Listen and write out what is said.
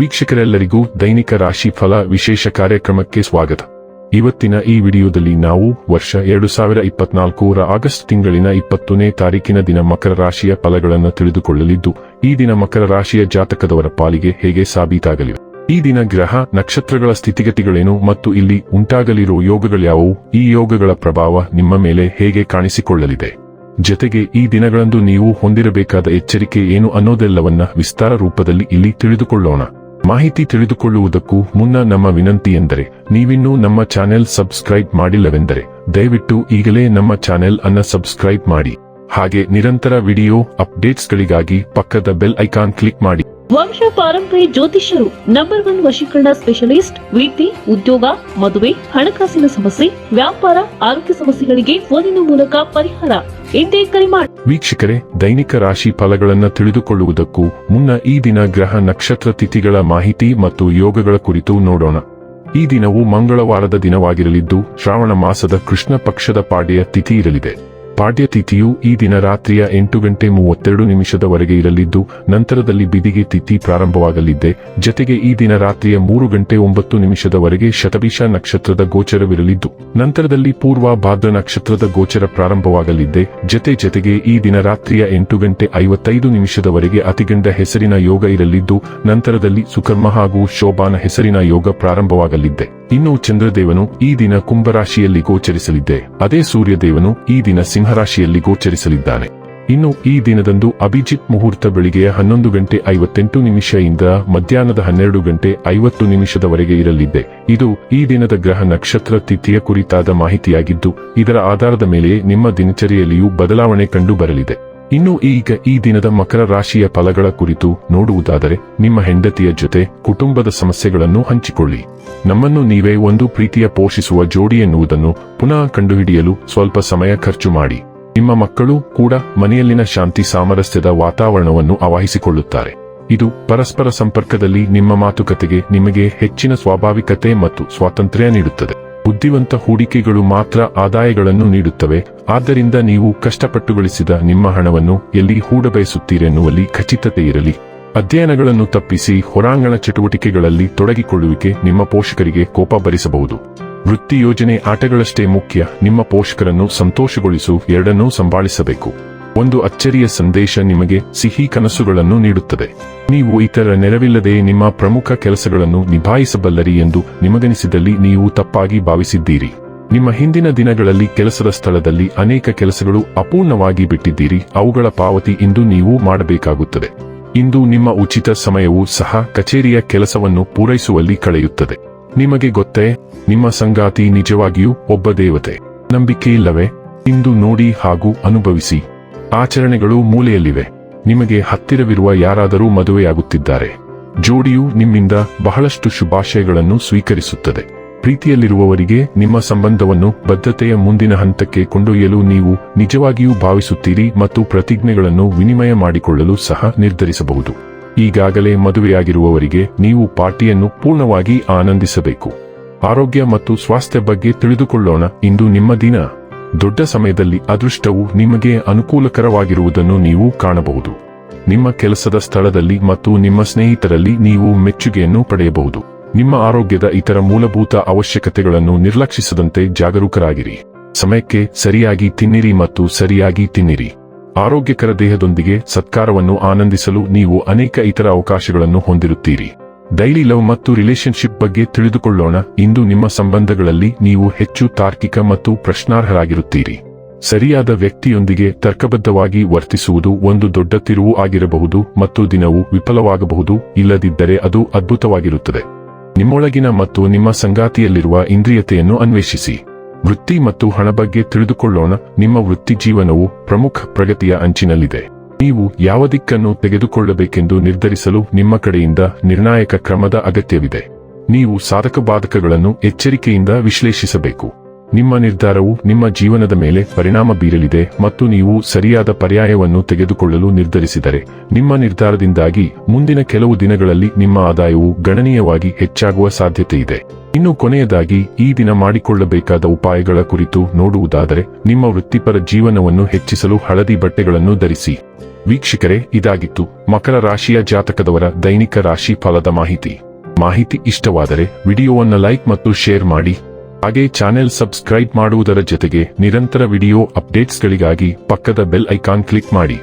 ವೀಕ್ಷಕರೆಲ್ಲರಿಗೂ ದೈನಿಕ ರಾಶಿ ಫಲ ವಿಶೇಷ ಕಾರ್ಯಕ್ರಮಕ್ಕೆ ಸ್ವಾಗತ. ಇವತ್ತಿನ ಈ ವಿಡಿಯೋದಲ್ಲಿ ನಾವು ವರ್ಷ 2024ರ ಆಗಸ್ಟ್ ತಿಂಗಳಿನ 20ನೇ ತಾರೀಕಿನ ದಿನ ಮಕರ ರಾಶಿಯ ಫಲಗಳನ್ನು ತಿಳಿದುಕೊಳ್ಳಲಿದ್ದು, ಈ ದಿನ ಮಕರ ರಾಶಿಯ ಜಾತಕದವರ ಪಾಲಿಗೆ ಹೇಗೆ ಸಾಬೀತಾಗಲಿವೆ, ಈ ದಿನ ಗ್ರಹ ನಕ್ಷತ್ರಗಳ ಸ್ಥಿತಿಗತಿಗಳೇನು ಮತ್ತು ಇಲ್ಲಿ ಉಂಟಾಗಲಿರುವ ಯೋಗಗಳ್ಯಾವುವು, ಈ ಯೋಗಗಳ ಪ್ರಭಾವ ನಿಮ್ಮ ಮೇಲೆ ಹೇಗೆ ಕಾಣಿಸಿಕೊಳ್ಳಲಿದೆ, ಜೊತೆಗೆ ಈ ದಿನಗಳಂದು ನೀವು ಹೊಂದಿರಬೇಕಾದ ಎಚ್ಚರಿಕೆ ಏನು ಅನ್ನೋದೆಲ್ಲವನ್ನ ವಿಸ್ತಾರ ರೂಪದಲ್ಲಿ ಇಲ್ಲಿ ತಿಳಿದುಕೊಳ್ಳೋಣ. ಮಾಹಿತಿ ತಿಳಿದುಕೊಳ್ಳುವುದಕ್ಕೂ ಮುನ್ನ ನಮ್ಮ ವಿನಂತಿ ಎಂದರೆ, ನೀವಿನ್ನೂ ನಮ್ಮ ಚಾನೆಲ್ ಸಬ್ಸ್ಕ್ರೈಬ್ ಮಾಡಿಲ್ಲವೆಂದರೆ ದಯವಿಟ್ಟು ಈಗಲೇ ನಮ್ಮ ಚಾನೆಲ್ ಅನ್ನ ಸಬ್ಸ್ಕ್ರೈಬ್ ಮಾಡಿ. ಹಾಗೆ ನಿರಂತರ ವಿಡಿಯೋ ಅಪ್ಡೇಟ್ಸ್ಗಳಿಗಾಗಿ ಪಕ್ಕದ ಬೆಲ್ ಐಕಾನ್ ಕ್ಲಿಕ್ ಮಾಡಿ. ವಂಶ ಪಾರಂಪರ್ಯ ಜ್ಯೋತಿಷ್ಯರು ನಂಬರ್ 1 ವಶೀಕರಣ ಸ್ಪೆಷಲಿಸ್ಟ್. ವೃತ್ತಿ, ಉದ್ಯೋಗ, ಮದುವೆ, ಹಣಕಾಸಿನ ಸಮಸ್ಯೆ, ವ್ಯಾಪಾರ, ಆರೋಗ್ಯ ಸಮಸ್ಯೆಗಳಿಗೆ ಫೋನಿನ ಮೂಲಕ ಪರಿಹಾರ. ಇಂದೇ ಕರೆ ಮಾಡಿ. ವೀಕ್ಷಕರೇ, ದೈನಿಕ ರಾಶಿ ಫಲಗಳನ್ನು ತಿಳಿದುಕೊಳ್ಳುವುದಕ್ಕೂ ಮುನ್ನ ಈ ದಿನ ಗ್ರಹ ನಕ್ಷತ್ರ ತಿಥಿಗಳ ಮಾಹಿತಿ ಮತ್ತು ಯೋಗಗಳ ಕುರಿತು ನೋಡೋಣ. ಈ ದಿನವು ಮಂಗಳವಾರದ ದಿನವಾಗಿರಲಿದ್ದು, ಶ್ರಾವಣ ಮಾಸದ ಕೃಷ್ಣ ಪಕ್ಷದ ಪಾಡ್ಯ ತಿಥಿ ಇರಲಿದೆ. ಪಾಡ್ಯ ತಿಥಿಯು ಈ ದಿನ ರಾತ್ರಿಯ 8:32 ಇರಲಿದ್ದು, ನಂತರದಲ್ಲಿ ಬಿದಿಗೆ ತಿಥಿ ಪ್ರಾರಂಭವಾಗಲಿದೆ. ಜತೆಗೆ ಈ ದಿನ ರಾತ್ರಿಯ 3:09 ಶತಭಿಷ ನಕ್ಷತ್ರದ ಗೋಚರವಿರಲಿದ್ದು, ನಂತರದಲ್ಲಿ ಪೂರ್ವ ಭಾದ್ರ ನಕ್ಷತ್ರದ ಗೋಚರ ಪ್ರಾರಂಭವಾಗಲಿದೆ. ಜತೆಗೆ ಈ ದಿನ ರಾತ್ರಿಯ 8:55 ಅತಿಗಂಡ ಹೆಸರಿನ ಯೋಗ ಇರಲಿದ್ದು, ನಂತರದಲ್ಲಿ ಸುಕರ್ಮ ಹಾಗೂ ಶೋಭಾನ ಹೆಸರಿನ ಯೋಗ ಪ್ರಾರಂಭವಾಗಲಿದೆ. ಇನ್ನು ಚಂದ್ರದೇವನು ಈ ದಿನ ಕುಂಭರಾಶಿಯಲ್ಲಿ ಗೋಚರಿಸಲಿದೆ. ಅದೇ ಸೂರ್ಯದೇವನು ಈ ದಿನ ಸಿಂಹರಾಶಿಯಲ್ಲಿ ಗೋಚರಿಸಲಿದ್ದಾನೆ. ಇನ್ನು ಈ ದಿನದಂದು ಅಭಿಜಿತ್ ಮುಹೂರ್ತ ಬೆಳಿಗ್ಗೆಯ 11:58 ಇಂದ ಮಧ್ಯಾಹ್ನದ 12:50 ಇರಲಿದೆ. ಇದು ಈ ದಿನದ ಗ್ರಹ ನಕ್ಷತ್ರ ತಿಥಿಯ ಕುರಿತಾದ ಮಾಹಿತಿಯಾಗಿದ್ದು, ಇದರ ಆಧಾರದ ಮೇಲೆ ನಿಮ್ಮ ದಿನಚರಿಯಲ್ಲಿಯೂ ಬದಲಾವಣೆ ಕಂಡು ಬರಲಿದೆ. ಇನ್ನು ಈಗ ಈ ದಿನದ ಮಕರ ರಾಶಿಯ ಫಲಗಳ ಕುರಿತು ನೋಡುವುದಾದರೆ, ನಿಮ್ಮ ಹೆಂಡತಿಯ ಜೊತೆ ಕುಟುಂಬದ ಸಮಸ್ಯೆಗಳನ್ನು ಹಂಚಿಕೊಳ್ಳಿ. ನಮ್ಮನ್ನು ನೀವೇ ಒಂದು ಪ್ರೀತಿಯ ಪೋಷಿಸುವ ಜೋಡಿ ಎನ್ನುವುದನ್ನು ಪುನಃ ಕಂಡುಹಿಡಿಯಲು ಸ್ವಲ್ಪ ಸಮಯ ಖರ್ಚು ಮಾಡಿ. ನಿಮ್ಮ ಮಕ್ಕಳು ಕೂಡ ಮನೆಯಲ್ಲಿನ ಶಾಂತಿ ಸಾಮರಸ್ಯದ ವಾತಾವರಣವನ್ನು ಆವಾಹಿಸಿಕೊಳ್ಳುತ್ತಾರೆ. ಇದು ಪರಸ್ಪರ ಸಂಪರ್ಕದಲ್ಲಿ ನಿಮ್ಮ ಮಾತುಕತೆಗೆ ನಿಮಗೆ ಹೆಚ್ಚಿನ ಸ್ವಾಭಾವಿಕತೆ ಮತ್ತು ಸ್ವಾತಂತ್ರ್ಯ ನೀಡುತ್ತದೆ. ಬುದ್ಧಿವಂತ ಹೂಡಿಕೆಗಳು ಮಾತ್ರ ಆದಾಯಗಳನ್ನು ನೀಡುತ್ತವೆ. ಆದ್ದರಿಂದ ನೀವು ಕಷ್ಟಪಟ್ಟು ಗಳಿಸಿದ ನಿಮ್ಮ ಹಣವನ್ನು ಎಲ್ಲಿ ಹೂಡಬಯಸುತ್ತೀರೆನ್ನುವಲ್ಲಿ ಖಚಿತತೆ ಇರಲಿ. ಅಧ್ಯಯನಗಳನ್ನು ತಪ್ಪಿಸಿ ಹೊರಾಂಗಣ ಚಟುವಟಿಕೆಗಳಲ್ಲಿ ತೊಡಗಿಕೊಳ್ಳುವಿಕೆ ನಿಮ್ಮ ಪೋಷಕರಿಗೆ ಕೋಪ ಭರಿಸಬಹುದು. ವೃತ್ತಿ ಯೋಜನೆ ಆಟಗಳಷ್ಟೇ ಮುಖ್ಯ. ನಿಮ್ಮ ಪೋಷಕರನ್ನು ಸಂತೋಷಗೊಳಿಸು, ಎರಡನ್ನೂ ಸಂಭಾಳಿಸಬೇಕು. ಒಂದು ಅಚ್ಚರಿಯ ಸಂದೇಶ ನಿಮಗೆ ಸಿಹಿ ಕನಸುಗಳನ್ನು ನೀಡುತ್ತದೆ. ನೀವು ಇತರ ನೆರವಿಲ್ಲದೆ ನಿಮ್ಮ ಪ್ರಮುಖ ಕೆಲಸಗಳನ್ನು ನಿಭಾಯಿಸಬಲ್ಲರಿ ಎಂದು ನಿಮಗನಿಸಿದಲ್ಲಿ ನೀವು ತಪ್ಪಾಗಿ ಭಾವಿಸಿದ್ದೀರಿ. ನಿಮ್ಮ ಹಿಂದಿನ ದಿನಗಳಲ್ಲಿ ಕೆಲಸದ ಸ್ಥಳದಲ್ಲಿ ಅನೇಕ ಕೆಲಸಗಳು ಅಪೂರ್ಣವಾಗಿ ಬಿಟ್ಟಿದ್ದೀರಿ. ಅವುಗಳ ಪಾವತಿ ಇಂದು ನೀವು ಮಾಡಬೇಕಾಗುತ್ತದೆ. ಇಂದು ನಿಮ್ಮ ಉಚಿತ ಸಮಯವೂ ಸಹ ಕಚೇರಿಯ ಕೆಲಸವನ್ನು ಪೂರೈಸುವಲ್ಲಿ ಕಳೆಯುತ್ತದೆ. ನಿಮಗೆ ಗೊತ್ತೇ, ನಿಮ್ಮ ಸಂಗಾತಿ ನಿಜವಾಗಿಯೂ ಒಬ್ಬ ದೇವತೆ. ನಂಬಿಕೆಯಿಲ್ಲವೇ? ಇಂದು ನೋಡಿ ಹಾಗೂ ಅನುಭವಿಸಿ. ಆಚರಣೆಗಳು ಮೂಲೆಯಲ್ಲಿವೆ. ನಿಮಗೆ ಹತ್ತಿರವಿರುವ ಯಾರಾದರೂ ಮದುವೆಯಾಗುತ್ತಿದ್ದಾರೆ. ಜೋಡಿಯು ನಿಮ್ಮಿಂದ ಬಹಳಷ್ಟು ಶುಭಾಶಯಗಳನ್ನು ಸ್ವೀಕರಿಸುತ್ತದೆ. ಪ್ರೀತಿಯಲ್ಲಿರುವವರಿಗೆ ನಿಮ್ಮ ಸಂಬಂಧವನ್ನು ಬದ್ಧತೆಯ ಮುಂದಿನ ಹಂತಕ್ಕೆ ಕೊಂಡೊಯ್ಯಲು ನೀವು ನಿಜವಾಗಿಯೂ ಭಾವಿಸುತ್ತೀರಿ ಮತ್ತು ಪ್ರತಿಜ್ಞೆಗಳನ್ನು ವಿನಿಮಯ ಮಾಡಿಕೊಳ್ಳಲು ಸಹ ನಿರ್ಧರಿಸಬಹುದು. ಈಗಾಗಲೇ ಮದುವೆಯಾಗಿರುವವರಿಗೆ ನೀವು ಪಾರ್ಟಿಯನ್ನು ಪೂರ್ಣವಾಗಿ ಆನಂದಿಸಬೇಕು. ಆರೋಗ್ಯ ಮತ್ತು ಸ್ವಾಸ್ಥ್ಯ ಬಗ್ಗೆ ತಿಳಿದುಕೊಳ್ಳೋಣ. ಇಂದು ನಿಮ್ಮ ದಿನ. ದೊಡ್ಡ ಸಮಯದಲ್ಲಿ ಅದೃಷ್ಟವು ನಿಮಗೆ ಅನುಕೂಲಕರವಾಗಿರುವುದನ್ನು ನೀವು ಕಾಣಬಹುದು. ನಿಮ್ಮ ಕೆಲಸದ ಸ್ಥಳದಲ್ಲಿ ಮತ್ತು ನಿಮ್ಮ ಸ್ನೇಹಿತರಲ್ಲಿ ನೀವು ಮೆಚ್ಚುಗೆಯನ್ನು ಪಡೆಯಬಹುದು. ನಿಮ್ಮ ಆರೋಗ್ಯದ ಇತರ ಮೂಲಭೂತ ಅವಶ್ಯಕತೆಗಳನ್ನು ನಿರ್ಲಕ್ಷಿಸದಂತೆ ಜಾಗರೂಕರಾಗಿರಿ. ಸಮಯಕ್ಕೆ ಸರಿಯಾಗಿ ತಿನ್ನಿರಿ ಮತ್ತು ಸರಿಯಾಗಿ ತಿನ್ನಿರಿ. ಆರೋಗ್ಯಕರ ದೇಹದೊಂದಿಗೆ ಸತ್ಕಾರವನ್ನು ಆನಂದಿಸಲು ನೀವು ಅನೇಕ ಇತರ ಅವಕಾಶಗಳನ್ನು ಹೊಂದಿರುತ್ತೀರಿ. ಡೈಲಿ ಲವ್ ಮತ್ತು ರಿಲೇಶನ್ಶಿಪ್ ಬಗ್ಗೆ ತಿಳಿದುಕೊಳ್ಳೋಣ. ಇಂದು ನಿಮ್ಮ ಸಂಬಂಧಗಳಲ್ಲಿ ನೀವು ಹೆಚ್ಚು ತಾರ್ಕಿಕ ಮತ್ತು ಪ್ರಶ್ನಾರ್ಹರಾಗಿರುತ್ತೀರಿ. ಸರಿಯಾದ ವ್ಯಕ್ತಿಯೊಂದಿಗೆ ತರ್ಕಬದ್ಧವಾಗಿ ವರ್ತಿಸುವುದು ಒಂದು ದೊಡ್ಡ ತಿರುವು ಆಗಿರಬಹುದು ಮತ್ತು ದಿನವು ವಿಫಲವಾಗಬಹುದು. ಇಲ್ಲದಿದ್ದರೆ ಅದು ಅದ್ಭುತವಾಗಿರುತ್ತದೆ. ನಿಮ್ಮೊಳಗಿನ ಮತ್ತು ನಿಮ್ಮ ಸಂಗಾತಿಯಲ್ಲಿರುವ ಇಂದ್ರಿಯತೆಯನ್ನು ಅನ್ವೇಷಿಸಿ. ವೃತ್ತಿ ಮತ್ತು ಹಣ ಬಗ್ಗೆ ತಿಳಿದುಕೊಳ್ಳೋಣ. ನಿಮ್ಮ ವೃತ್ತಿ ಜೀವನವು ಪ್ರಮುಖ ಪ್ರಗತಿಯ ಅಂಚಿನಲ್ಲಿದೆ. ನೀವು ಯಾವ ದಿಕ್ಕನ್ನು ತೆಗೆದುಕೊಳ್ಳಬೇಕೆಂದು ನಿರ್ಧರಿಸಲು ನಿಮ್ಮ ಕಡೆಯಿಂದ ನಿರ್ಣಾಯಕ ಕ್ರಮದ ಅಗತ್ಯವಿದೆ. ನೀವು ಸಾಧಕ ಬಾಧಕಗಳನ್ನು ಎಚ್ಚರಿಕೆಯಿಂದ ವಿಶ್ಲೇಷಿಸಬೇಕು. ನಿಮ್ಮ ನಿರ್ಧಾರವು ನಿಮ್ಮ ಜೀವನದ ಮೇಲೆ ಪರಿಣಾಮ ಬೀರಲಿದೆ ಮತ್ತು ನೀವು ಸರಿಯಾದ ಪರ್ಯಾಯವನ್ನು ತೆಗೆದುಕೊಳ್ಳಲು ನಿರ್ಧರಿಸಿದರೆ, ನಿಮ್ಮ ನಿರ್ಧಾರದಿಂದಾಗಿ ಮುಂದಿನ ಕೆಲವು ದಿನಗಳಲ್ಲಿ ನಿಮ್ಮ ಆದಾಯವು ಗಣನೀಯವಾಗಿ ಹೆಚ್ಚಾಗುವ ಸಾಧ್ಯತೆಯಿದೆ. ಇನ್ನು ಕೊನೆಯದಾಗಿ ಈ ದಿನ ಮಾಡಿಕೊಳ್ಳಬೇಕಾದ ಉಪಾಯಗಳ ಕುರಿತು ನೋಡುವುದಾದರೆ, ನಿಮ್ಮ ವೃತ್ತಿಪರ ಜೀವನವನ್ನು ಹೆಚ್ಚಿಸಲು ಹಳದಿ ಬಟ್ಟೆಗಳನ್ನು ಧರಿಸಿ. ವೀಕ್ಷಕರೇ, ಇದಾಗಿತ್ತು ಮಕರ ರಾಶಿಯ ಜಾತಕದವರ ದೈನಿಕ ರಾಶಿ ಫಲದ ಮಾಹಿತಿ ಇಷ್ಟವಾದರೆ ವಿಡಿಯೋವನ್ನು ಲೈಕ್ ಮತ್ತು ಶೇರ್ ಮಾಡಿ. ಹಾಗೆ ಚಾನೆಲ್ ಸಬ್ಸ್ಕ್ರೈಬ್ ಮಾಡುವುದರ ಜೊತೆಗೆ ನಿರಂತರ ವಿಡಿಯೋ ಅಪ್ಡೇಟ್ಸ್ಗಳಿಗಾಗಿ ಪಕ್ಕದ ಬೆಲ್ ಐಕಾನ್ ಕ್ಲಿಕ್ ಮಾಡಿ.